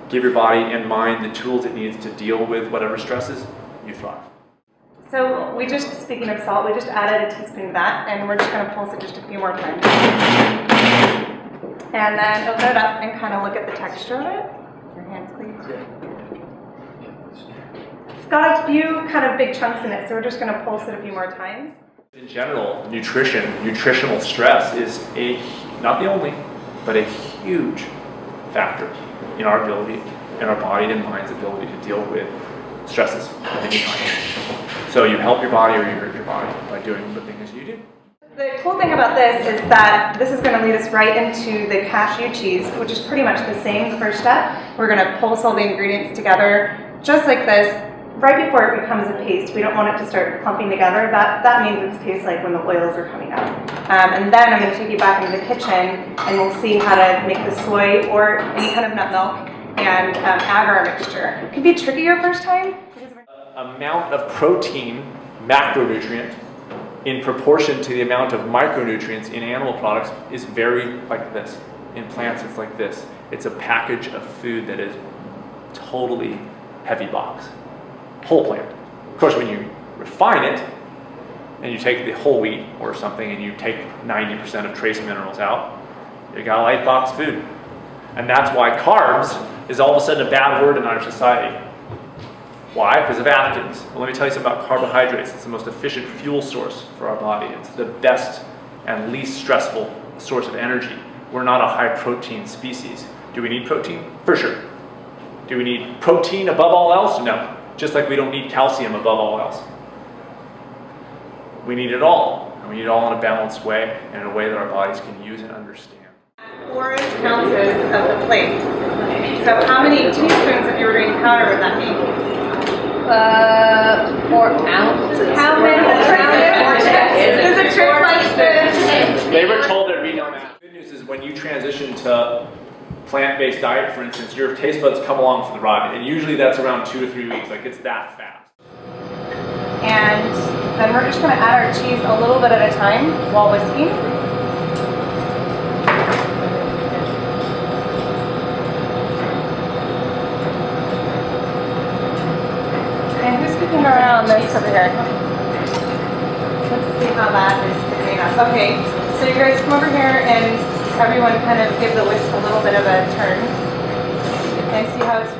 give your body and mind the tools it needs to deal with whatever stresses, you thrive. So we just, speaking of salt, we just added a teaspoon of that, and we're just going to pulse it just a few more times. And then open it up and kind of look at the texture of it. Your hands, please. It's got a few kind of big chunks in it, so we're just going to pulse it a few more times. In general, nutritional stress is not the only, but a huge factor in our ability, in our body and mind's ability to deal with stresses of any kind. So you help your body or you hurt your body by doing the things you do. The cool thing about this is that this is going to lead us right into the cashew cheese, which is pretty much the same, the first step. We're going to pulse all the ingredients together, just like this, right before it becomes a paste. We don't want it to start clumping together. That means it tastes like when the oils are coming out. And then I'm going to take you back into the kitchen and we'll see how to make the soy or any kind of nut milk and agar mixture. It can be tricky your first time. Amount of protein, macronutrient, in proportion to the amount of micronutrients in animal products is very like this. In plants, it's like this. It's a package of food that is totally heavy box. Whole plant. Of course, when you refine it, and you take the whole wheat or something, and you take 90% of trace minerals out, you got a light box food. And that's why carbs is all of a sudden a bad word in our society. Why? Because of Atkins. Well, let me tell you something about carbohydrates. It's the most efficient fuel source for our body. It's the best and least stressful source of energy. We're not a high protein species. Do we need protein? For sure. Do we need protein above all else? No. Just like we don't need calcium above all else. We need it all. And we need it all in a balanced way and in a way that our bodies can use and understand. 4 ounces of the plate. So how many teaspoons of your green powder would that be? 4 ounces. How many? Is it trick like this? They were told there'd be no math. The good news is when you transition to plant-based diet, for instance, your taste buds come along for the ride, and usually that's around 2 to 3 weeks. Like, it's that fast. And then we're just going to add our cheese a little bit at a time while whisking. And who's cooking around this over here? Let's see how that is cooking up. Okay, so you guys come over here and everyone kind of give the whisk a little bit of a turn and see how it's